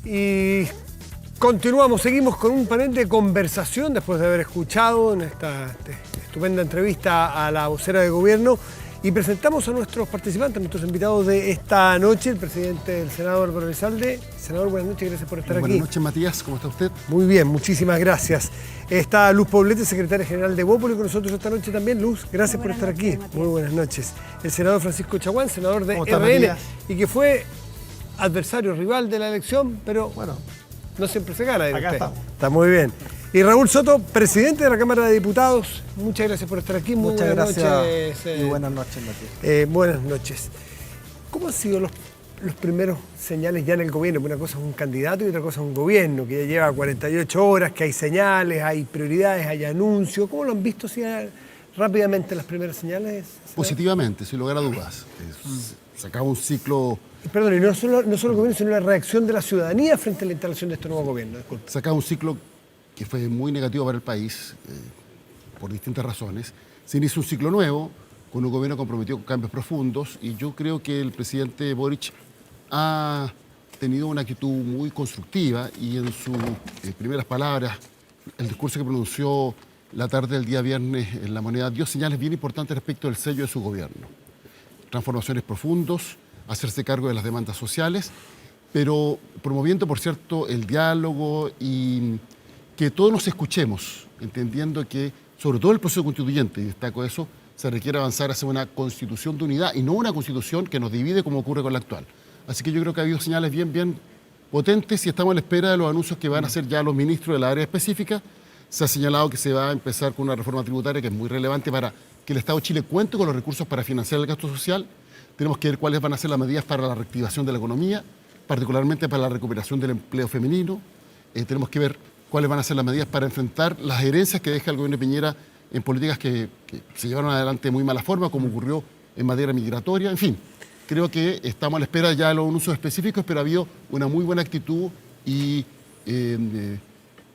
Y continuamos, seguimos con un panel de conversación después de haber escuchado en esta estupenda entrevista a la vocera de gobierno y presentamos a nuestros participantes, a nuestros invitados de esta noche, el presidente del Senado, Álvaro Elizalde. Senador, buenas noches, gracias por estar aquí. Buenas noches, Matías, ¿cómo está usted? Muy bien, muchísimas gracias. Está Luz Poblete, secretaria general de Bópoli, con nosotros esta noche también. Luz, gracias por estar aquí. Matías. Muy buenas noches. El senador Francisco Chaguán, senador de ¿Cómo está, RN, Matías? y que fue adversario, rival de la elección, pero Bueno, no siempre se gana. acá usted. estamos. Está muy bien. Y Raúl Soto, presidente de la Cámara de Diputados, muchas gracias por estar aquí. Muy muchas buenas gracias noches. y buenas noches, Matías. Buenas noches. ¿Cómo han sido los primeros señales ya en el gobierno? Una cosa es un candidato y otra cosa es un gobierno que ya lleva 48 horas, que hay señales, hay prioridades, hay anuncios. ¿Cómo lo han visto así rápidamente las primeras señales? Positivamente, sin lugar a dudas. Se acaba un ciclo, Perdón, y no solo el gobierno, sino la reacción de la ciudadanía frente a la instalación de este nuevo gobierno. Disculpe. se acaba un ciclo que fue muy negativo para el país, por distintas razones. Se inicia un ciclo nuevo, con un gobierno comprometido con cambios profundos, y yo creo que el presidente Boric ha tenido una actitud muy constructiva y en sus primeras palabras, el discurso que pronunció la tarde del día viernes en La Moneda, dio señales bien importantes respecto del sello de su gobierno. Transformaciones profundos, hacerse cargo de las demandas sociales, pero promoviendo, por cierto, el diálogo y que todos nos escuchemos, entendiendo que, sobre todo el proceso constituyente, y destaco eso, se requiere avanzar hacia una constitución de unidad y no una constitución que nos divide como ocurre con la actual. Así que yo creo que ha habido señales bien potentes y estamos a la espera de los anuncios que van a hacer ya los ministros de la área específica. Se ha señalado que se va a empezar con una reforma tributaria que es muy relevante para que el Estado de Chile cuente con los recursos para financiar el gasto social. Tenemos que ver cuáles van a ser las medidas para la reactivación de la economía, particularmente para la recuperación del empleo femenino. Tenemos que ver cuáles van a ser las medidas para enfrentar las herencias que deja el gobierno de Piñera en políticas que se llevaron adelante de muy mala forma, como ocurrió en materia migratoria. En fin, creo que estamos a la espera ya de los anuncios específicos, pero ha habido una muy buena actitud y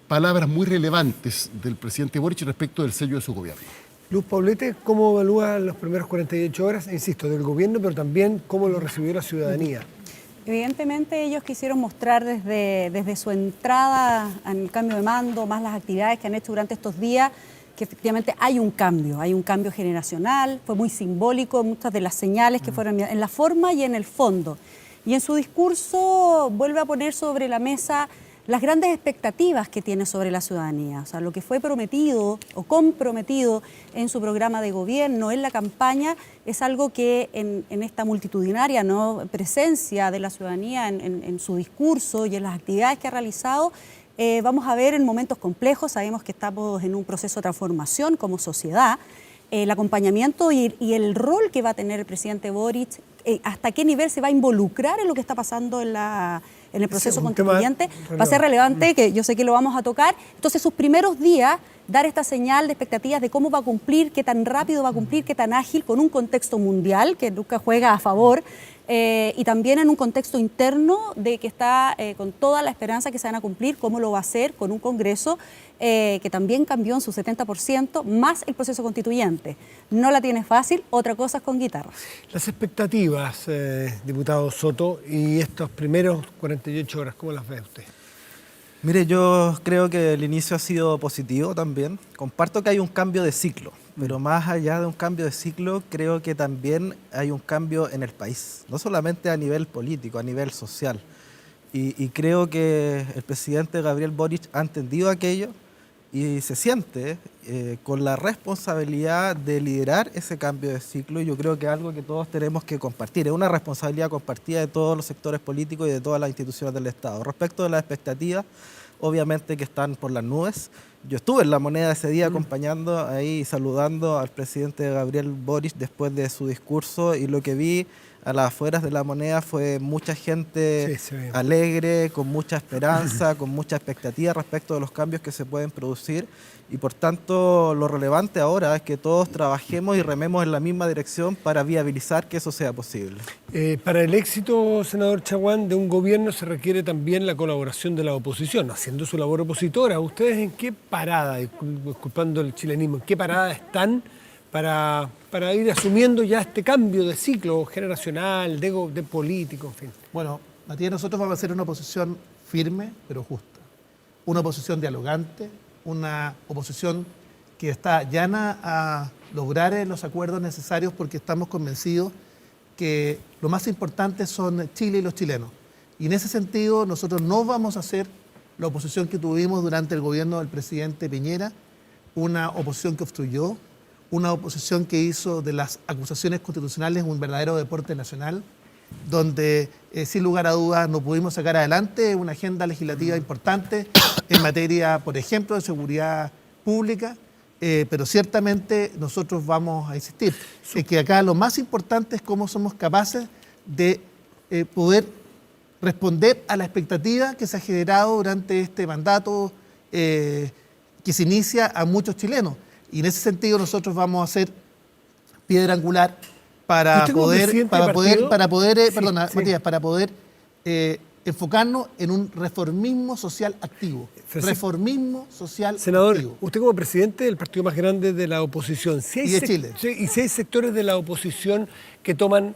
palabras muy relevantes del presidente Boric respecto del sello de su gobierno. Luz Poblete, ¿cómo evalúa los primeros 48 horas, insisto, del gobierno, pero también cómo lo recibió la ciudadanía? Evidentemente ellos quisieron mostrar desde su entrada en el cambio de mando, más las actividades que han hecho durante estos días, que efectivamente hay un cambio generacional, fue muy simbólico, muchas de las señales que fueron en la forma y en el fondo. Y en su discurso vuelve a poner sobre la mesa las grandes expectativas que tiene sobre la ciudadanía, o sea, lo que fue prometido o comprometido en su programa de gobierno, en la campaña, es algo que en esta multitudinaria, ¿no?, presencia de la ciudadanía en su discurso y en las actividades que ha realizado, vamos a ver en momentos complejos. Sabemos que estamos en un proceso de transformación como sociedad. El acompañamiento y el rol que va a tener el presidente Boric, hasta qué nivel se va a involucrar en lo que está pasando en el proceso constituyente, va a ser relevante, que yo sé que lo vamos a tocar. Entonces, sus primeros días, dar esta señal de expectativas de cómo va a cumplir, qué tan rápido va a cumplir, qué tan ágil, con un contexto mundial que nunca juega a favor, y también en un contexto interno de que está con toda la esperanza que se van a cumplir, cómo lo va a hacer con un Congreso que también cambió en su 70%, más el proceso constituyente. No la tiene fácil, otra cosa es con guitarras. Las expectativas, diputado Soto, y estos primeros 48 horas, ¿cómo las ve usted? Mire, yo creo que el inicio ha sido positivo también. Comparto que hay un cambio de ciclo, pero más allá de un cambio de ciclo, creo que también hay un cambio en el país, no solamente a nivel político, a nivel social. Y creo que el presidente Gabriel Boric ha entendido aquello y se siente con la responsabilidad de liderar ese cambio de ciclo, y yo creo que es algo que todos tenemos que compartir, es una responsabilidad compartida de todos los sectores políticos y de todas las instituciones del Estado. Respecto de las expectativas, obviamente que están por las nubes. Yo estuve en La Moneda ese día acompañando ahí, saludando al presidente Gabriel Boric después de su discurso, y lo que vi a las afueras de La Moneda fue mucha gente alegre, con mucha esperanza, con mucha expectativa respecto de los cambios que se pueden producir, y por tanto lo relevante ahora es que todos trabajemos y rememos en la misma dirección para viabilizar que eso sea posible. Para el éxito, senador Chaguán, de un gobierno se requiere también la colaboración de la oposición, haciendo su labor opositora. ¿Ustedes en qué parada, disculpando el chilenismo, en qué parada están para ir asumiendo ya este cambio de ciclo generacional, de político, en fin? Bueno, Matías, nosotros vamos a hacer una oposición firme pero justa, una oposición dialogante, una oposición que está llana a lograr los acuerdos necesarios porque estamos convencidos que lo más importante son Chile y los chilenos. Y en ese sentido nosotros no vamos a hacer la oposición que tuvimos durante el gobierno del presidente Piñera, una oposición que obstruyó, una oposición que hizo de las acusaciones constitucionales un verdadero deporte nacional, donde sin lugar a dudas no pudimos sacar adelante una agenda legislativa importante en materia, por ejemplo, de seguridad pública, pero ciertamente nosotros vamos a insistir en que acá lo más importante es cómo somos capaces de poder responder a la expectativa que se ha generado durante este mandato que se inicia a muchos chilenos. Y en ese sentido nosotros vamos a hacer piedra angular para poder enfocarnos en un reformismo social activo. Reformismo social Senador, activo. usted como presidente del partido más grande de la oposición, Y de Chile. y si hay sectores de la oposición que toman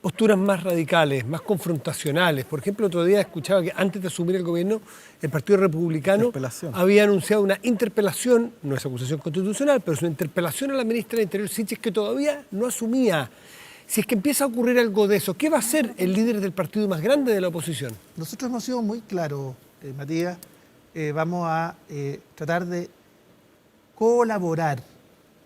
posturas más radicales, más confrontacionales. Por ejemplo, otro día escuchaba que antes de asumir el gobierno, el Partido Republicano había anunciado una interpelación, no es acusación constitucional, pero es una interpelación a la ministra del Interior, Sichel, que todavía no asumía. Si es que empieza a ocurrir algo de eso, ¿qué va a hacer el líder del partido más grande de la oposición? Nosotros hemos sido muy claros, Matías, vamos a tratar de colaborar.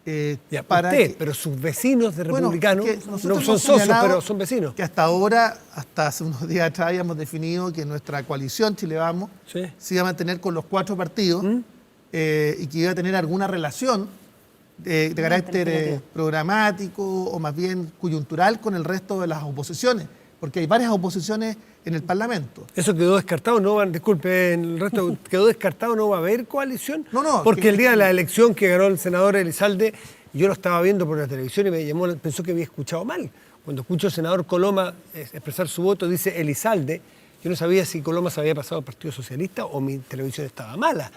Pero sus vecinos de Republicanos no son socios, pero son vecinos. Que hasta ahora, hasta hace unos días atrás, habíamos definido que nuestra coalición Chile Vamos se iba a mantener con los 4 partidos y que iba a tener alguna relación de carácter programático o más bien coyuntural con el resto de las oposiciones, porque hay varias oposiciones en el Parlamento. ¿Eso quedó descartado? El resto quedó descartado, ¿no va a haber coalición? No. Porque el día de la elección que ganó el senador Elizalde, yo lo estaba viendo por la televisión y pensó que había escuchado mal. Cuando escucho al senador Coloma expresar su voto, dice Elizalde, yo no sabía si Coloma se había pasado al Partido Socialista o mi televisión estaba mala.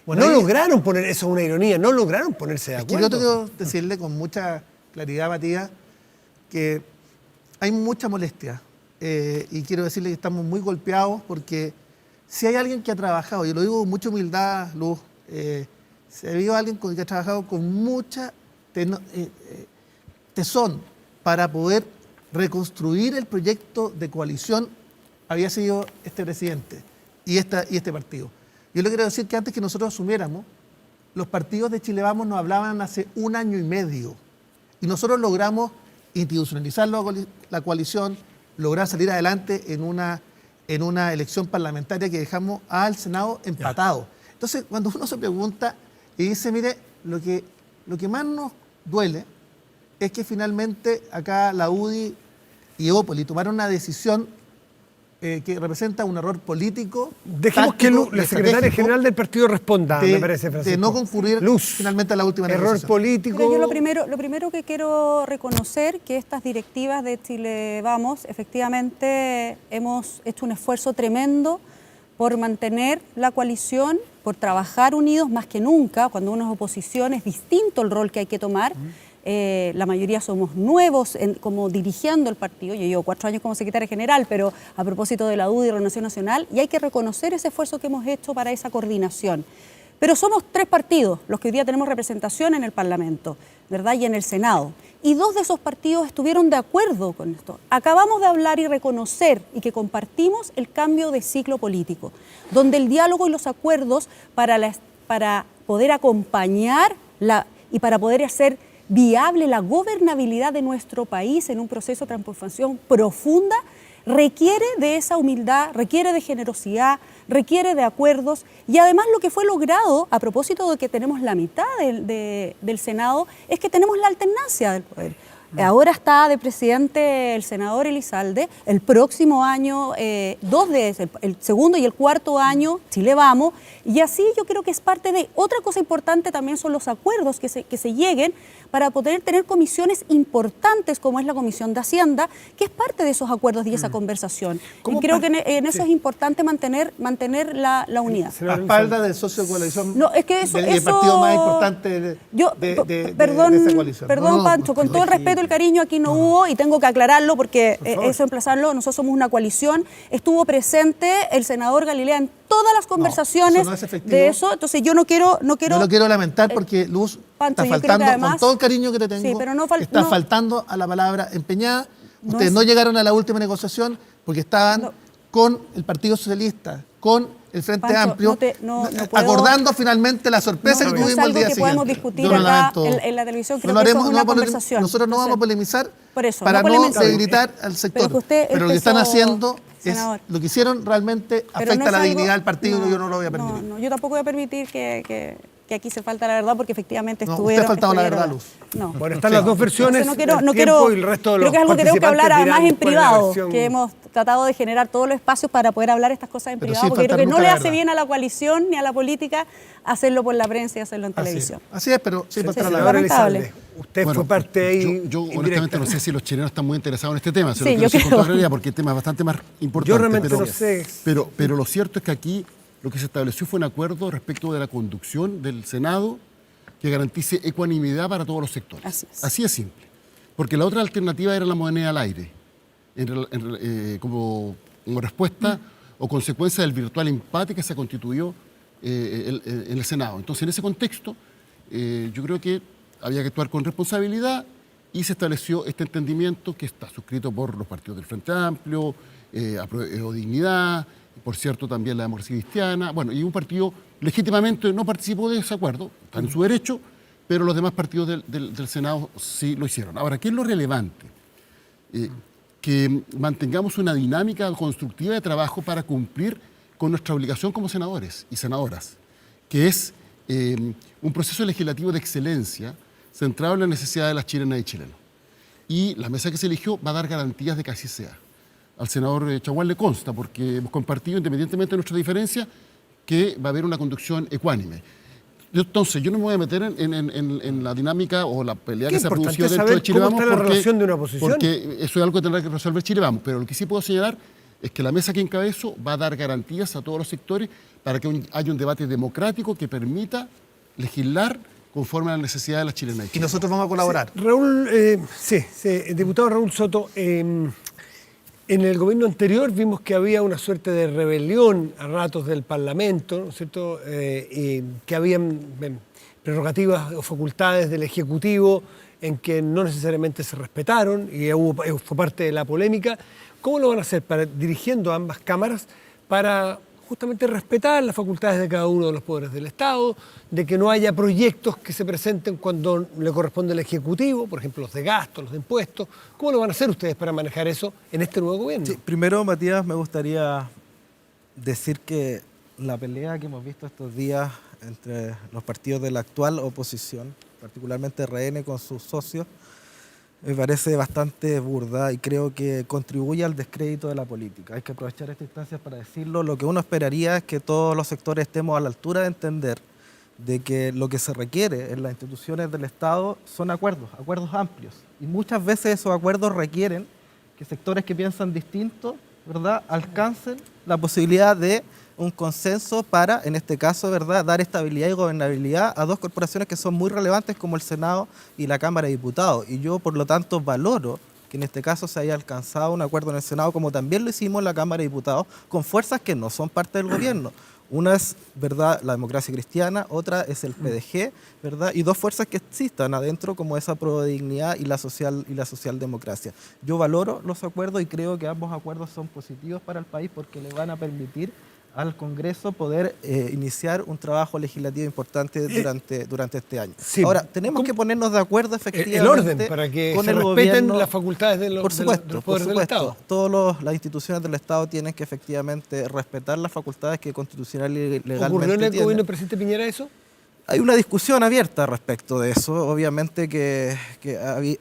Bueno, lograron poner, eso es una ironía, no lograron ponerse de acuerdo. Yo tengo que decirle con mucha claridad, Matías, que hay mucha molestia. Y quiero decirle que estamos muy golpeados porque si hay alguien que ha trabajado, y lo digo con mucha humildad, Luz, si ha habido alguien que ha trabajado con mucha tesón para poder reconstruir el proyecto de coalición, había sido este presidente y este partido. Yo le quiero decir que antes que nosotros asumiéramos, los partidos de Chile Vamos nos hablaban hace 1 año y medio y nosotros logramos institucionalizar la coalición, lograr salir adelante en una elección parlamentaria que dejamos al Senado empatado. Entonces, cuando uno se pregunta y dice, mire, lo que más nos duele es que finalmente acá la UDI y Evópolis tomaron una decisión que representa un error político. Dejemos que la secretaria general del partido responda, me parece, Francisco. De no concurrir finalmente a la última negociación. Error político. Pero yo lo primero que quiero reconocer que estas directivas de Chile Vamos, efectivamente hemos hecho un esfuerzo tremendo por mantener la coalición, por trabajar unidos más que nunca. Cuando uno es oposición es distinto el rol que hay que tomar. La mayoría somos nuevos como dirigiendo el partido. Yo llevo 4 años como secretaria general, pero a propósito de la UDI y Renovación Nacional, y hay que reconocer ese esfuerzo que hemos hecho para esa coordinación. Pero somos 3 partidos los que hoy día tenemos representación en el Parlamento, ¿verdad? Y en el Senado. Y 2 de esos partidos estuvieron de acuerdo con esto. Acabamos de hablar y reconocer y que compartimos el cambio de ciclo político, donde el diálogo y los acuerdos para poder acompañar y para poder hacer viable la gobernabilidad de nuestro país en un proceso de transformación profunda, requiere de esa humildad, requiere de generosidad, requiere de acuerdos y además lo que fue logrado, a propósito de que tenemos la mitad del Senado, es que tenemos la alternancia del poder. Ahora está de presidente el senador Elizalde. El próximo año, dos de esos, el segundo y el cuarto año, Chile Vamos. Y así yo creo que es parte de otra cosa importante también son los acuerdos que se lleguen para poder tener comisiones importantes como es la Comisión de Hacienda, que es parte de esos acuerdos y esa conversación. Y creo que en eso es importante mantener la unidad. A espalda del socio de coalición No, es que eso, del partido más importante de esa coalición. Perdón, Pancho, con todo el respeto y el cariño, aquí no hubo, y tengo que aclararlo porque eso emplazarlo, nosotros somos una coalición, estuvo presente el senador Galilea en todas las conversaciones eso no es efectivo. de eso, entonces yo no quiero... Yo lo quiero lamentar porque, Luz, Pancho, está yo creo que faltando, además- con todo el cariño que te tengo, Sí, pero está faltando a la palabra empeñada. Ustedes no llegaron a la última negociación porque estaban con el Partido Socialista, con el Frente Pancho, Amplio, no puedo- acordando finalmente la sorpresa que no es tuvimos el algo día que siguiente. podemos discutir Yo lo acá lamento. en la televisión, creo No lo que eso haremos, es una no vamos a conversación. nosotros no Entonces, vamos a polemizar por eso, para no no polemizar. debilitar al sector. Pero que usted Pero lo que están empezó, haciendo senador. es lo que hicieron realmente pero afecta no es la algo- dignidad del partido y yo no lo voy a permitir. No, yo tampoco voy a permitir que aquí se falta la verdad porque efectivamente No, estuvieron... usted ha faltado la estuvieron- verdad, Luz. No. Bueno, están las dos versiones. Entonces, no el quiero, tiempo y el resto de creo los que es algo que tengo que hablar participantes además en dirán cuál es la privado, versión. que hemos tratado de generar todos los espacios para poder hablar estas cosas en Pero privado, sin porque creo faltar que no nunca le la hace verdad. bien a la coalición ni a la política hacerlo por la prensa y hacerlo en televisión. Así es, pero sin faltar a la Senador verdad. lamentable. Elizalde, usted Bueno, fue parte ahí. yo honestamente indirecta. no sé si los chilenos están muy interesados en este tema, se Sí, lo quiero yo decir con creo. toda claridad porque el tema es bastante más importante. Yo realmente pero, no sé. Pero lo cierto es que aquí lo que se estableció fue un acuerdo respecto de la conducción del Senado que garantice ecuanimidad para todos los sectores. Así es. Es simple. Porque la otra alternativa era la moneda al aire, como respuesta o consecuencia del virtual empate que se constituyó en el Senado. Entonces, en ese contexto, yo creo que había que actuar con responsabilidad y se estableció este entendimiento que está suscrito por los partidos del Frente Amplio, Apruebo Dignidad, por cierto también la Democracia Cristiana, bueno, y un partido legítimamente no participó de ese acuerdo, está en su derecho, pero los demás partidos del Senado sí lo hicieron. Ahora, ¿qué es lo relevante? Que mantengamos una dinámica constructiva de trabajo para cumplir con nuestra obligación como senadores y senadoras, que es un proceso legislativo de excelencia centrado en la necesidad de las chilenas y chilenos. Y la mesa que se eligió va a dar garantías de que así sea. Al senador Chaguán le consta, porque hemos compartido, independientemente de nuestra diferencia, que va a haber una conducción ecuánime. Entonces, yo no me voy a meter en la dinámica o la pelea Qué que se ha importante producido dentro saber de Chile cómo Vamos. está la relación de una oposición. Porque eso es algo que tendrá que resolver Chile Vamos. Pero lo que sí puedo señalar es que la mesa que encabezo va a dar garantías a todos los sectores para que haya un debate democrático que permita legislar conforme a las necesidades de las chilenas y Y chilenos. nosotros vamos a colaborar. Raúl, diputado Raúl Soto, en el gobierno anterior vimos que había una suerte de rebelión a ratos del Parlamento, ¿no es cierto? Que habían prerrogativas o facultades del Ejecutivo en que no necesariamente se respetaron y fue parte de la polémica. ¿Cómo lo van a hacer dirigiendo a ambas cámaras para justamente respetar las facultades de cada uno de los poderes del Estado, de que no haya proyectos que se presenten cuando le corresponde al Ejecutivo, por ejemplo los de gastos, los de impuestos? ¿Cómo lo van a hacer ustedes para manejar eso en este nuevo gobierno? Sí, primero, Matías, me gustaría decir que la pelea que hemos visto estos días entre los partidos de la actual oposición, particularmente RN con sus socios, me parece bastante burda y creo que contribuye al descrédito de la política. Hay que aprovechar esta instancia para decirlo. Lo que uno esperaría es que todos los sectores estemos a la altura de entender de que lo que se requiere en las instituciones del Estado son acuerdos amplios. Y muchas veces esos acuerdos requieren que sectores que piensan distinto, ¿verdad?, alcancen la posibilidad de un consenso para, en este caso, ¿verdad?, dar estabilidad y gobernabilidad a dos corporaciones que son muy relevantes como el Senado y la Cámara de Diputados. Y yo, por lo tanto, valoro que en este caso se haya alcanzado un acuerdo en el Senado, como también lo hicimos en la Cámara de Diputados, con fuerzas que no son parte del gobierno. Una es, ¿verdad?, la Democracia Cristiana, otra es el PDG, ¿verdad?, y dos fuerzas que existan adentro como esa Prodignidad y la Socialdemocracia. Yo valoro los acuerdos y creo que ambos acuerdos son positivos para el país porque le van a permitir al Congreso poder iniciar un trabajo legislativo importante durante este año. Sí. Ahora, tenemos que ponernos de acuerdo efectivamente el orden para que con se el respeten gobierno. las facultades de los poderes del Estado. Todas las instituciones del Estado tienen que efectivamente respetar las facultades que constitucional y legalmente ¿Ocurrió en el tienen. gobierno del presidente Piñera eso? Hay una discusión abierta respecto de eso. Obviamente que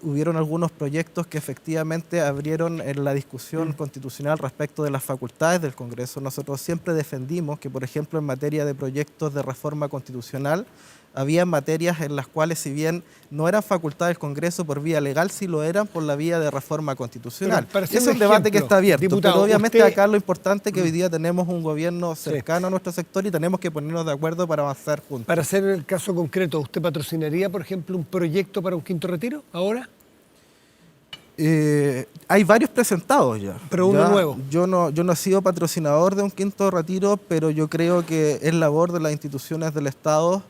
hubieron algunos proyectos que efectivamente abrieron en la discusión constitucional respecto de las facultades del Congreso. Nosotros siempre defendimos que, por ejemplo, en materia de proyectos de reforma constitucional, había materias en las cuales, si bien no eran facultades del Congreso por vía legal, sí lo eran por la vía de reforma constitucional. Pero Es un debate que está abierto, diputado, pero obviamente usted... acá lo importante es que hoy día tenemos un gobierno cercano a nuestro sector y tenemos que ponernos de acuerdo para avanzar juntos. Para hacer el caso concreto, ¿usted patrocinaría, por ejemplo, un proyecto para un quinto retiro ahora? Hay varios presentados ya. Pero uno nuevo. Yo no he sido patrocinador de un quinto retiro, pero yo creo que es labor de las instituciones del Estado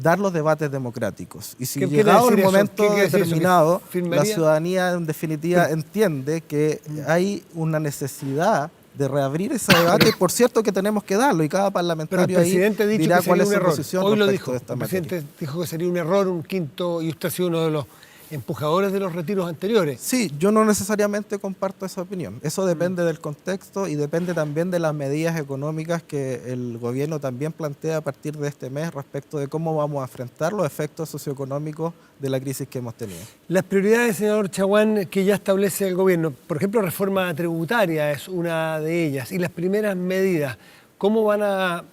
dar los debates democráticos. Y si ¿Qué quiere llegado el decir eso? momento ¿Qué quiere decir eso? determinado, ¿Que firmaría? la ciudadanía en definitiva entiende que hay una necesidad de reabrir ese debate. Por cierto que tenemos que darlo y cada Pero el parlamentario ahí presidente ha dicho dirá que cuál sería es un su error. posición Hoy lo respecto dijo. de esta El materia. presidente dijo que sería un error un quinto, y usted ha sido uno de los empujadores de los retiros anteriores. Sí, yo no necesariamente comparto esa opinión. Eso depende del contexto y depende también de las medidas económicas que el gobierno también plantea a partir de este mes respecto de cómo vamos a enfrentar los efectos socioeconómicos de la crisis que hemos tenido. Las prioridades, señor Chaguán, que ya establece el gobierno, por ejemplo, reforma tributaria es una de ellas, y las primeras medidas, ¿cómo van a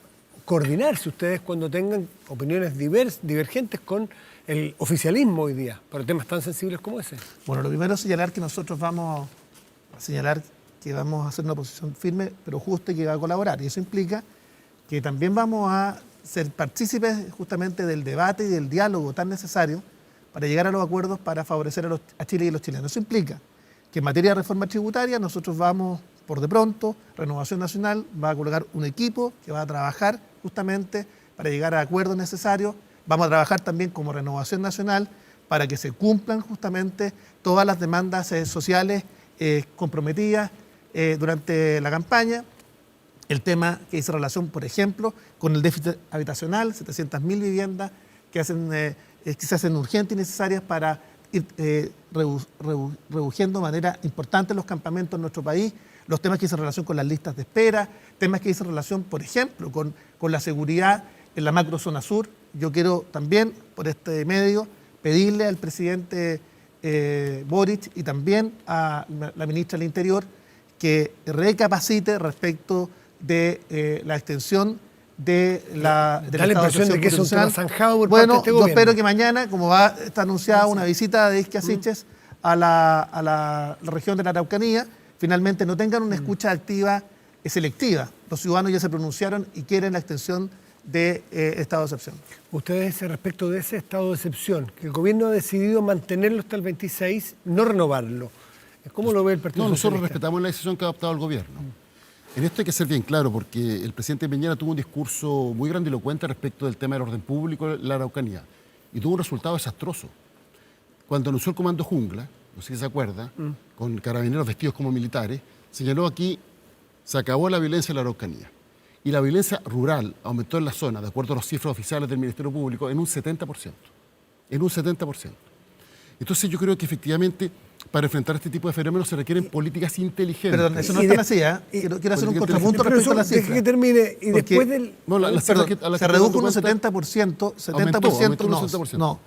coordinarse ustedes cuando tengan opiniones divergentes con el oficialismo hoy día, para temas tan sensibles como ese? Bueno, lo primero es señalar que nosotros vamos a señalar que vamos a hacer una posición firme, pero justa y que va a colaborar. Y eso implica que también vamos a ser partícipes justamente del debate y del diálogo tan necesario para llegar a los acuerdos para favorecer a Chile y a los chilenos. Eso implica que en materia de reforma tributaria nosotros vamos, por de pronto, Renovación Nacional va a colocar un equipo que va a trabajar justamente para llegar a acuerdos necesarios. Vamos a trabajar también como Renovación Nacional para que se cumplan justamente todas las demandas sociales comprometidas durante la campaña. El tema que hizo relación, por ejemplo, con el déficit habitacional, 700.000 viviendas que se hacen urgentes y necesarias para ir reduciendo de manera importante los campamentos en nuestro país, los temas que hizo relación con las listas de espera, temas que hizo relación, por ejemplo, con la seguridad en la macrozona sur. Yo quiero también, por este medio, pedirle al presidente Boric y también a la ministra del Interior que recapacite respecto de la extensión de la Da la impresión de que es un tema zanjado por parte Bueno, de este yo gobierno. espero que mañana, como está anunciada una visita de Isquia Siches a la región de la Araucanía, finalmente no tengan una escucha activa selectiva. Los ciudadanos ya se pronunciaron y quieren la extensión de estado de excepción. Ustedes, respecto de ese estado de excepción, que el gobierno ha decidido mantenerlo hasta el 26, no renovarlo. ¿Cómo lo ve el Partido No, nosotros Socialista? respetamos la decisión que ha adoptado el gobierno. En esto hay que ser bien claro, porque el presidente Piñera tuvo un discurso muy grandilocuente respecto del tema del orden público en la Araucanía, y tuvo un resultado desastroso. Cuando anunció el Comando Jungla, no sé si se acuerda, con carabineros vestidos como militares, señaló aquí, se acabó la violencia en la Araucanía. Y la violencia rural aumentó en la zona, de acuerdo a las cifras oficiales del Ministerio Público, en un 70%. En un 70%. Entonces yo creo que efectivamente para enfrentar este tipo de fenómenos se requieren políticas inteligentes. Perdón, eso no está así, ¿eh? Quiero hacer un contrapunto respecto a la Deje cifra. que termine, y Porque- después del... No, la Perdón, cifra a la que se redujo tomando un cuenta- 70%, aumentó un no, 70%. no.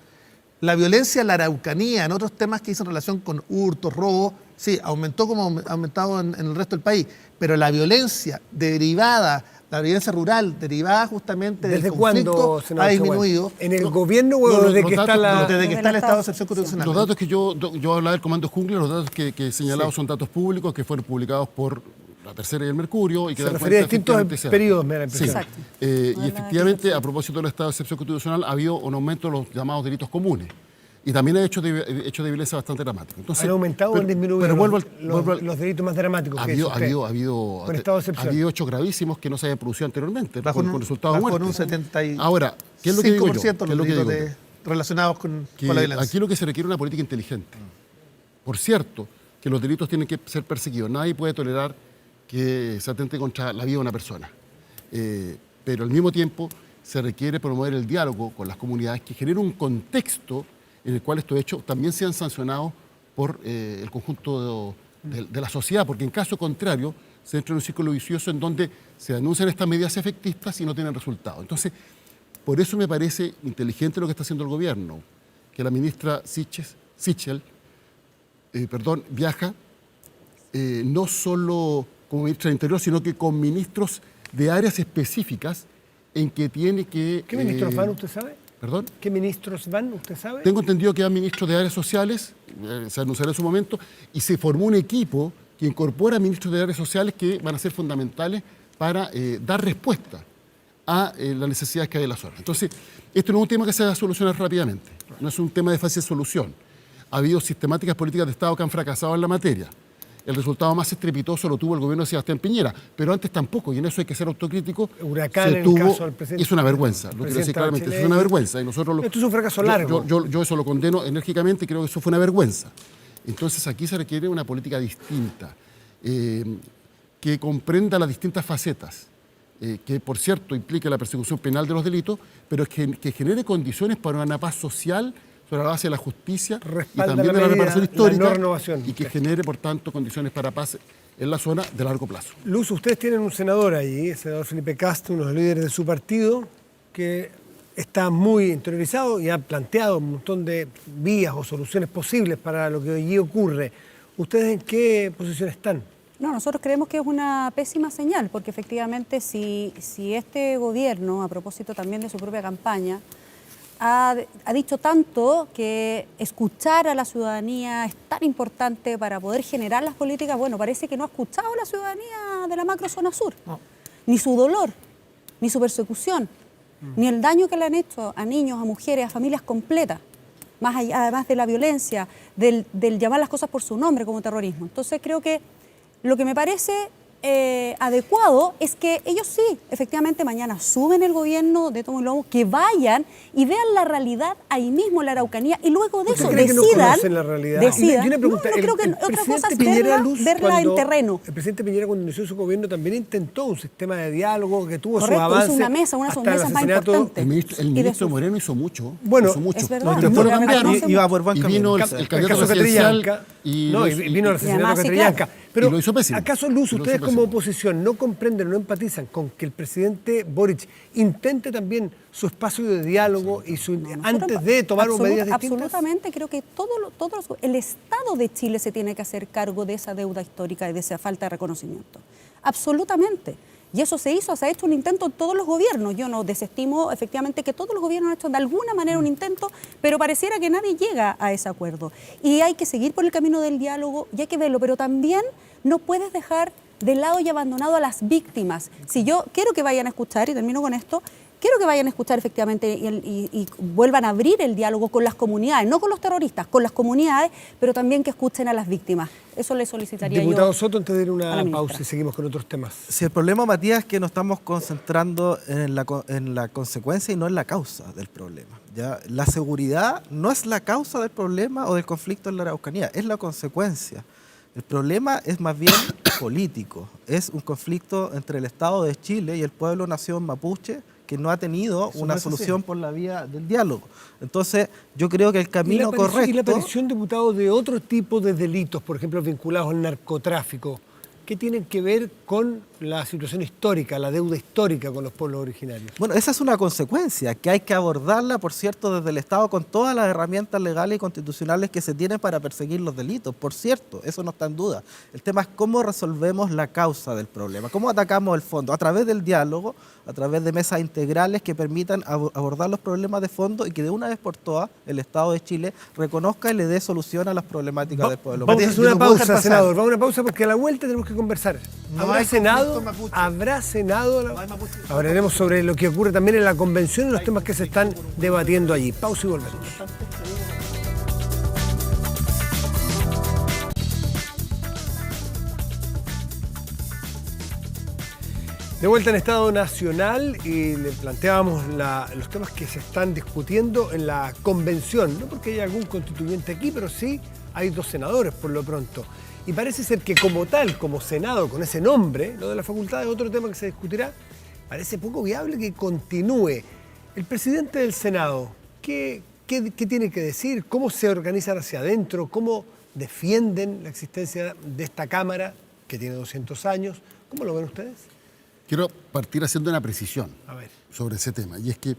La violencia en la Araucanía, en otros temas que hizo relación con hurtos, robos, sí, aumentó como ha aumentado en el resto del país, pero la violencia derivada, la violencia rural derivada justamente del ¿Desde conflicto cuándo, senador ha Chaguán? disminuido. ¿En el gobierno o no, desde los que está datos- la...? Desde que está el Del estado de Estado. excepción constitucional. Los datos que yo hablaba del Comando Jungla, los datos que he señalado son datos públicos que fueron publicados por La Tercera y el Mercurio. Y que Se dan refería a cuenta distintos efectivamente ese dato. periodos, me da la Sí. impresión. Exacto. Y No, la efectivamente, excepción. a propósito del estado de excepción constitucional, ha habido un aumento de los llamados delitos comunes. Y también ha hecho de violencia bastante dramático. Entonces, ¿Han aumentado o pero- han disminuido pero vuelvo los delitos más dramáticos? ha que habido, dice ha usted? habido, ha habido, Con estado de excepción. ha habido hechos gravísimos que no se habían producido anteriormente, Bajo con resultados de bajo muerte. un 75% Ahora, ¿qué es lo que digo yo? los ¿Qué es lo que delitos digo yo? relacionados con Que la violencia. aquí lo que se requiere es una política inteligente. Por cierto, que los delitos tienen que ser perseguidos. Nadie puede tolerar que se atente contra la vida de una persona. Pero al mismo tiempo se requiere promover el diálogo con las comunidades que genere un contexto en el cual estos hechos también sean sancionados por el conjunto de la sociedad, porque en caso contrario se entra en un círculo vicioso en donde se anuncian estas medidas efectistas y no tienen resultado. Entonces, Por eso me parece inteligente lo que está haciendo el gobierno, que la ministra Sichel viaja no solo como ministra del Interior, sino que con ministros de áreas específicas en que tiene que... ¿Qué ministros van, usted sabe? ¿Perdón? ¿Qué ministros van, usted sabe? Tengo entendido que van ministros de áreas sociales, se anunciará en su momento, y se formó un equipo que incorpora ministros de áreas sociales que van a ser fundamentales para dar respuesta a las necesidades que hay en la zona. Entonces, esto no es un tema que se va a solucionar rápidamente, no es un tema de fácil solución. Ha habido sistemáticas políticas de Estado que han fracasado en la materia. El resultado más estrepitoso lo tuvo el gobierno de Sebastián Piñera, pero antes tampoco, y en eso hay que ser autocrítico. Huracán se en el tuvo, caso del presidente. y es una vergüenza, lo quiero decir claramente, es una vergüenza. Y nosotros esto es un fracaso largo. Yo eso lo condeno enérgicamente y creo que eso fue una vergüenza. Entonces aquí se requiere una política distinta, que comprenda las distintas facetas, que por cierto implique la persecución penal de los delitos, pero que genere condiciones para una paz social sobre la base de la justicia Respalda y también la de la medida, reparación la histórica no renovación. y que genere, por tanto, condiciones para paz en la zona de largo plazo. Luz, ustedes tienen un senador ahí, el senador Felipe Castro, uno de los líderes de su partido, que está muy interiorizado y ha planteado un montón de vías o soluciones posibles para lo que allí ocurre. ¿Ustedes en qué posición están? No, nosotros creemos que es una pésima señal, porque efectivamente si este gobierno, a propósito también de su propia campaña, ha dicho tanto que escuchar a la ciudadanía es tan importante para poder generar las políticas, bueno, parece que no ha escuchado a la ciudadanía de la macrozona sur, ni su dolor, ni su persecución, ni el daño que le han hecho a niños, a mujeres, a familias completas, más allá, además de la violencia, del llamar las cosas por su nombre como terrorismo. Entonces creo que lo que me parece adecuado es que ellos sí, efectivamente mañana suben el gobierno de Tomo y Lomo, que vayan y vean la realidad ahí mismo en la Araucanía y luego de eso cree que no decidan. conocen la realidad? Decidan. Y una pregunta, no creo que el otra presidente cosa es Piñera, Luz, verla en terreno. El presidente Piñera, cuando inició su gobierno, también intentó un sistema de diálogo que tuvo Correcto, sus avances. hizo una mesa, una de sus mesas más importantes. El ministro Moreno hizo mucho. Bueno, hizo mucho. es verdad. Después lo Lo cambiaron reconocemos. Iba por buen y camino. vino el candidato presidencial y vino el asesinato además, de sí, Catrillanca. claro. Pero, Y lo hizo pésimo. ¿acaso, Luz, Y lo ustedes hizo como pésimo. oposición no comprenden, no empatizan con que el presidente Boric intente también su espacio de diálogo y antes de tomar medidas distintas? Absolutamente, creo que el Estado de Chile se tiene que hacer cargo de esa deuda histórica y de esa falta de reconocimiento. Absolutamente. Y eso se ha hecho un intento en todos los gobiernos. Yo no desestimo efectivamente que todos los gobiernos han hecho de alguna manera un intento, pero pareciera que nadie llega a ese acuerdo. Y hay que seguir por el camino del diálogo y hay que verlo, pero también no puedes dejar de lado y abandonado a las víctimas. Si yo quiero que vayan a escuchar, y termino con esto, quiero que vayan a escuchar efectivamente y vuelvan a abrir el diálogo con las comunidades, no con los terroristas, con las comunidades, pero también que escuchen a las víctimas. Eso le solicitaría Diputado yo. Soto, antes de ir a a la una ministra. pausa y seguimos con otros temas. Si el problema, Matías, es que nos estamos concentrando en la consecuencia y no en la causa del problema. ¿Ya? La seguridad no es la causa del problema o del conflicto en la Araucanía, es la consecuencia. El problema es más bien político, es un conflicto entre el Estado de Chile y el pueblo nación mapuche que no ha tenido una solución por la vía del diálogo. Entonces, yo creo que el camino correcto... Y la aparición, diputado, de otro tipo de delitos, por ejemplo, vinculados al narcotráfico, ¿qué tienen que ver con la situación histórica, la deuda histórica con los pueblos originarios? Bueno, esa es una consecuencia que hay que abordarla, por cierto, desde el Estado con todas las herramientas legales y constitucionales que se tienen para perseguir los delitos. Por cierto, eso no está en duda. El tema es cómo resolvemos la causa del problema, cómo atacamos el fondo, a través del diálogo, a través de mesas integrales que permitan abordar los problemas de fondo y que de una vez por todas el Estado de Chile reconozca y le dé solución a las problemáticas del pueblo. Vamos a Matías, hacer yo una no puedo dejar pausa, pasar. senador. Vamos a una pausa porque a la vuelta tenemos que conversar. No ¿Habrá hay Senado? conflicto mapuche. ¿Habrá Senado? No hay mapuche. Hablaremos sobre lo que ocurre también en la convención y los temas que se están debatiendo allí. Pausa y volvemos. De vuelta en Estado Nacional y le planteábamos los temas que se están discutiendo en la convención, no porque haya algún constituyente aquí, pero sí hay 2 senadores por lo pronto. Y parece ser que como tal, como Senado, con ese nombre, lo de la facultad es otro tema que se discutirá, parece poco viable que continúe. El presidente del Senado, ¿qué tiene que decir? ¿Cómo se organizan hacia adentro? ¿Cómo defienden la existencia de esta Cámara que tiene 200 años? ¿Cómo lo ven ustedes? Quiero partir haciendo una precisión A ver. sobre ese tema, y es que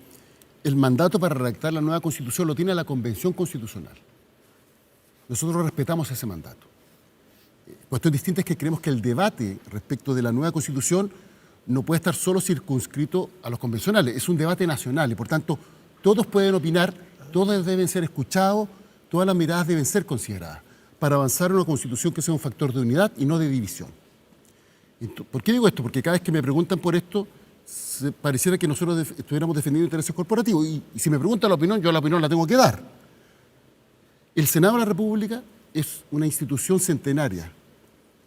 el mandato para redactar la nueva Constitución lo tiene la Convención Constitucional. Nosotros respetamos ese mandato. Cuestión distinta es que creemos que el debate respecto de la nueva Constitución no puede estar solo circunscrito a los convencionales. Es un debate nacional y, por tanto, todos pueden opinar, todos deben ser escuchados, todas las miradas deben ser consideradas para avanzar en una Constitución que sea un factor de unidad y no de división. ¿Por qué digo esto? Porque cada vez que me preguntan por esto, pareciera que nosotros estuviéramos defendiendo intereses corporativos. Y si me preguntan la opinión, yo la opinión la tengo que dar. El Senado de la República es una institución centenaria,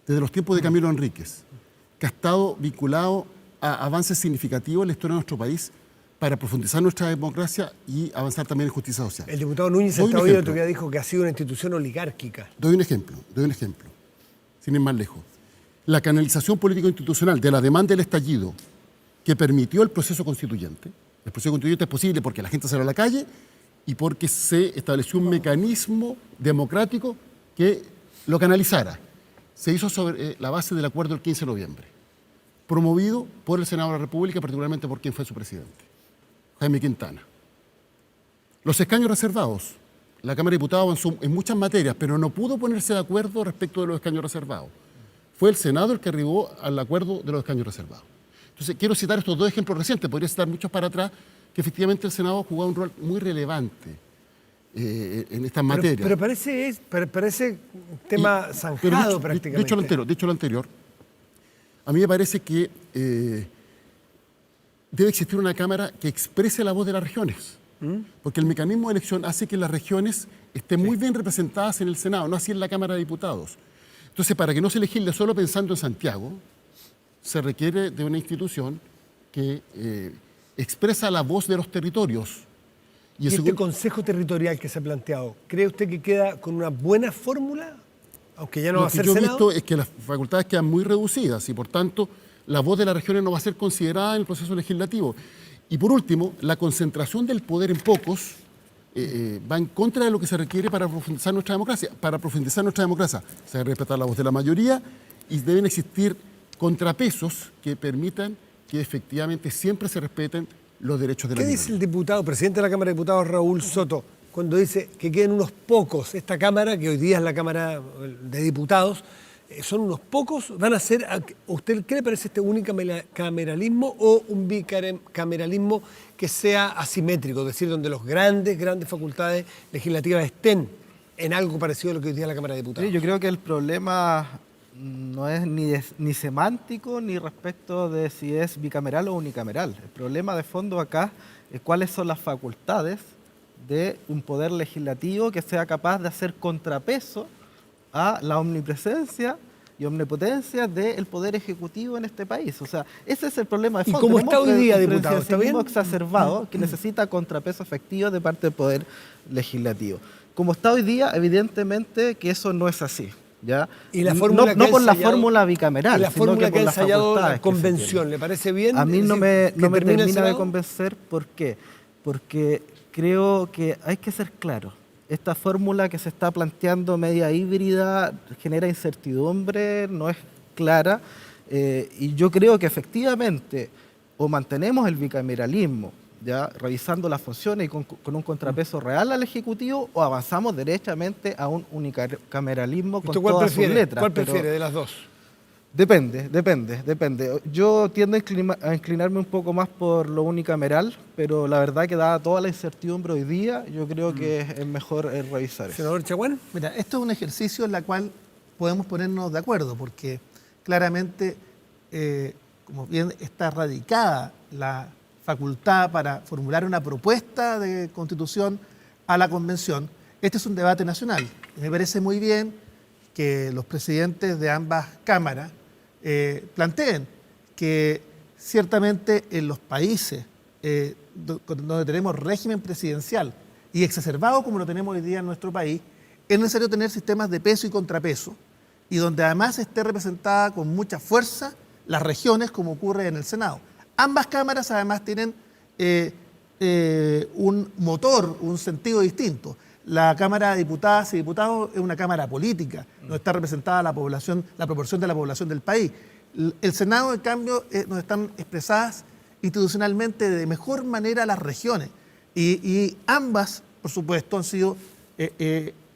desde los tiempos de Camilo Enríquez, que ha estado vinculado a avances significativos en la historia de nuestro país para profundizar nuestra democracia y avanzar también en justicia social. El diputado Núñez el otro día dijo que ha sido una institución oligárquica. Doy un ejemplo, sin ir más lejos. La canalización político-institucional de la demanda del estallido que permitió el proceso constituyente es posible porque la gente salió a la calle y porque se estableció un mecanismo democrático que lo canalizara. Se hizo sobre la base del acuerdo del 15 de noviembre, promovido por el Senado de la República, particularmente por quien fue su presidente, Jaime Quintana. Los escaños reservados, la Cámara de Diputados avanzó en muchas materias, pero no pudo ponerse de acuerdo respecto de los escaños reservados. Fue el Senado el que arribó al acuerdo de los escaños reservados. Entonces, quiero citar estos dos ejemplos recientes, podría citar muchos para atrás, que efectivamente el Senado ha jugado un rol muy relevante en estas materias. Pero parece un tema zanjado prácticamente. Dicho lo anterior, a mí me parece que debe existir una Cámara que exprese la voz de las regiones, porque el mecanismo de elección hace que las regiones estén muy bien representadas en el Senado, no así en la Cámara de Diputados. Entonces, para que no se legisle solo pensando en Santiago, se requiere de una institución que expresa la voz de los territorios. ¿Y este Consejo Territorial que se ha planteado, cree usted que queda con una buena fórmula? Aunque ya no va a ser Senado. Lo que yo he visto es que las facultades quedan muy reducidas y, por tanto, la voz de las regiones no va a ser considerada en el proceso legislativo. Y, por último, la concentración del poder en pocos va en contra de lo que se requiere para profundizar nuestra democracia. Para profundizar nuestra democracia se debe respetar la voz de la mayoría y deben existir contrapesos que permitan que efectivamente siempre se respeten los derechos de la minoría. ¿Qué dice el diputado, presidente de la Cámara de Diputados, Raúl Soto, cuando dice que queden unos pocos? Esta Cámara, que hoy día es la Cámara de Diputados, son unos pocos, van a ser, ¿usted qué le parece este unicameralismo o un bicameralismo que sea asimétrico? Es decir, donde las grandes facultades legislativas estén en algo parecido a lo que hoy día es la Cámara de Diputados. Sí, yo creo que el problema no es ni semántico ni respecto de si es bicameral o unicameral. El problema de fondo acá es cuáles son las facultades de un poder legislativo que sea capaz de hacer contrapeso a la omnipresencia y omnipotencia del poder ejecutivo en este país. O sea, ese es el problema de fondo. ¿Y cómo está hoy día, diputado? ¿Está bien? Exacerbado que necesita contrapeso efectivo de parte del poder legislativo. Como está hoy día, evidentemente que eso no es así. ¿Ya? Y la fórmula no por la fórmula bicameral, y la fórmula que ha ensayado la convención, convención, ¿le parece bien? A mí no me termina de convencer. ¿Por qué? Porque creo que hay que ser claro. Esta fórmula que se está planteando media híbrida genera incertidumbre, no es clara, y yo creo que efectivamente o mantenemos el bicameralismo, ya revisando las funciones y con un contrapeso real al Ejecutivo, o avanzamos derechamente a un unicameralismo con todas sus letras. ¿Cuál prefiere de las dos? Depende. Yo tiendo a inclinarme un poco más por lo unicameral, pero la verdad que dada toda la incertidumbre hoy día, yo creo que es mejor revisar eso. Senador Chaguán. Mira, esto es un ejercicio en el cual podemos ponernos de acuerdo, porque claramente, como bien está radicada la facultad para formular una propuesta de constitución a la convención, este es un debate nacional. Me parece muy bien que los presidentes de ambas cámaras planteen que ciertamente en los países donde tenemos régimen presidencial y exacerbado como lo tenemos hoy día en nuestro país, es necesario tener sistemas de peso y contrapeso, y donde además esté representada con mucha fuerza las regiones, como ocurre en el Senado. Ambas cámaras además tienen un motor, un sentido distinto. La Cámara de Diputadas y Diputados es una cámara política, no está representada la población, la proporción de la población del país. El Senado, en cambio, donde están expresadas institucionalmente de mejor manera las regiones. Y ambas, por supuesto, han sido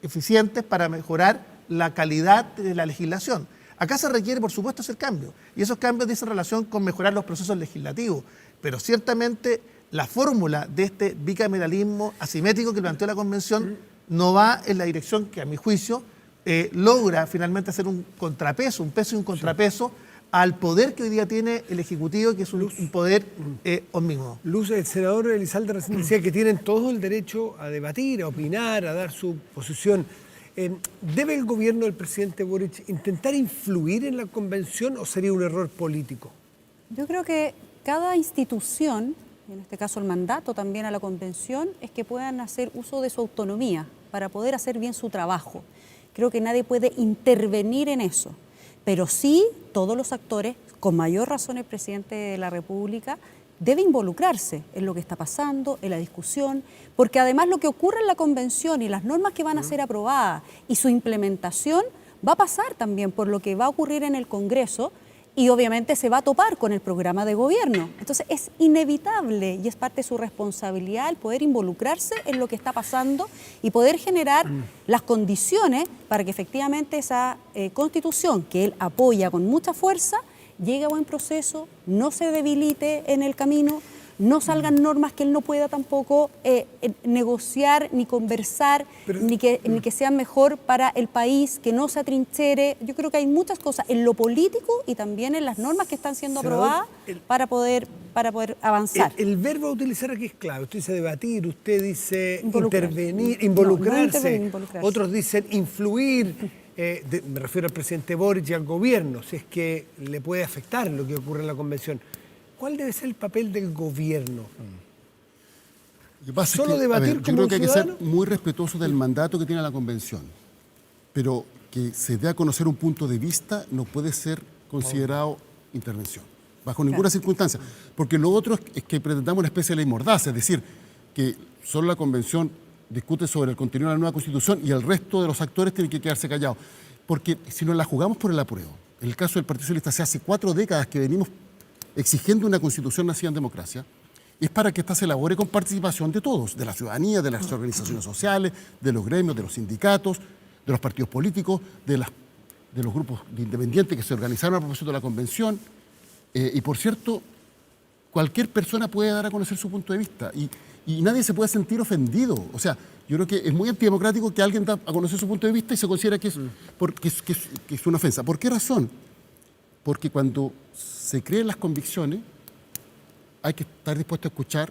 eficientes para mejorar la calidad de la legislación. Acá se requiere, por supuesto, hacer cambios. Y esos cambios dicen relación con mejorar los procesos legislativos. Pero ciertamente la fórmula de este bicameralismo asimétrico que planteó la Convención no va en la dirección que, a mi juicio, logra finalmente hacer un contrapeso, un peso y un contrapeso al poder que hoy día tiene el Ejecutivo, que es un poder omnímodo. Luz, el senador Elizalde recién decía que tienen todo el derecho a debatir, a opinar, a dar su posición. ¿Debe el gobierno del presidente Boric intentar influir en la convención o sería un error político? Yo creo que cada institución, en este caso el mandato también a la convención, es que puedan hacer uso de su autonomía para poder hacer bien su trabajo. Creo que nadie puede intervenir en eso, pero sí todos los actores, con mayor razón el presidente de la República, debe involucrarse en lo que está pasando, en la discusión, porque además lo que ocurre en la convención y las normas que van a ser aprobadas y su implementación va a pasar también por lo que va a ocurrir en el Congreso y obviamente se va a topar con el programa de gobierno. Entonces es inevitable y es parte de su responsabilidad el poder involucrarse en lo que está pasando y poder generar las condiciones para que efectivamente esa constitución que él apoya con mucha fuerza llegue a buen proceso, no se debilite en el camino, no salgan normas que él no pueda tampoco negociar ni conversar, ni que sean mejor para el país, que no se atrinchere. Yo creo que hay muchas cosas en lo político y también en las normas que están siendo aprobadas para poder avanzar. El verbo a utilizar aquí es clave. Usted dice debatir, usted dice intervenir, involucrarse. Otros dicen influir. Me refiero al presidente Boric y al gobierno, si es que le puede afectar lo que ocurre en la convención. ¿Cuál debe ser el papel del gobierno? ¿Solo debatir como yo creo que hay que ser muy respetuoso del mandato que tiene la convención, pero que se dé a conocer un punto de vista no puede ser considerado intervención, bajo ninguna circunstancia, porque lo otro es que pretendamos una especie de ley mordaza, es decir, que solo la convención discute sobre el contenido de la nueva Constitución y el resto de los actores tienen que quedarse callados. Porque si nos la jugamos por el apruebo, en el caso del Partido Socialista, hace 4 décadas que venimos exigiendo una Constitución nacida en democracia, es para que ésta se elabore con participación de todos, de la ciudadanía, de las organizaciones sociales, de los gremios, de los sindicatos, de los partidos políticos, de los grupos de independientes que se organizaron a propósito de la Convención. Y por cierto, cualquier persona puede dar a conocer su punto de vista y nadie se puede sentir ofendido. O sea, yo creo que es muy antidemocrático que alguien da a conocer su punto de vista y se considera que es una ofensa. ¿Por qué razón? Porque cuando se creen las convicciones, hay que estar dispuesto a escuchar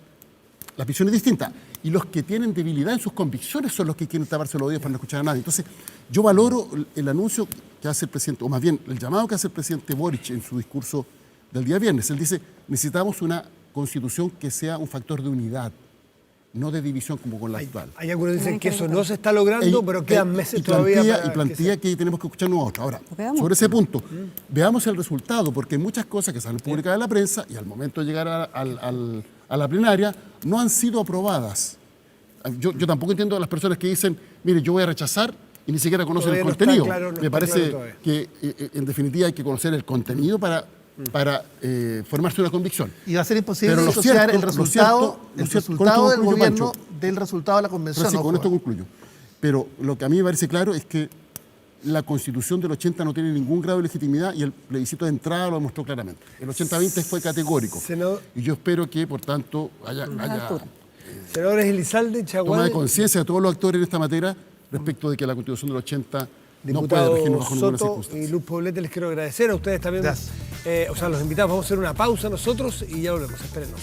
las visiones distintas. Y los que tienen debilidad en sus convicciones son los que quieren taparse los oídos para no escuchar a nadie. Entonces, yo valoro el anuncio que hace el presidente, o más bien el llamado que hace el presidente Boric en su discurso del día viernes. Él dice, necesitamos una constitución que sea un factor de unidad, no de división como con la actual. Hay algunos que dicen que eso no se está logrando, pero quedan meses todavía. Y plantea que tenemos que escucharnos a otros. Ahora, sobre ese punto, veamos el resultado, porque muchas cosas que salen publicadas en la prensa y al momento de llegar a la plenaria no han sido aprobadas. Yo tampoco entiendo a las personas que dicen, mire, yo voy a rechazar y ni siquiera conocen el contenido. Me parece que, en definitiva, hay que conocer el contenido para formarse una convicción. Y va a ser imposible disociar el resultado del gobierno del resultado de la convención. Francisco, con esto concluyo. Pero lo que a mí me parece claro es que la Constitución del 80 no tiene ningún grado de legitimidad y el plebiscito de entrada lo demostró claramente. El 80-20 fue categórico. Y yo espero que, por tanto, haya senadores Elizalde, Chaguán, toma de conciencia de todos los actores en esta materia respecto de que la Constitución del 80 no puede regirnos bajo ninguna circunstancia. Y Luz Poblete, les quiero agradecer a ustedes también. Los invitamos, vamos a hacer una pausa nosotros y ya volvemos. Espérenos.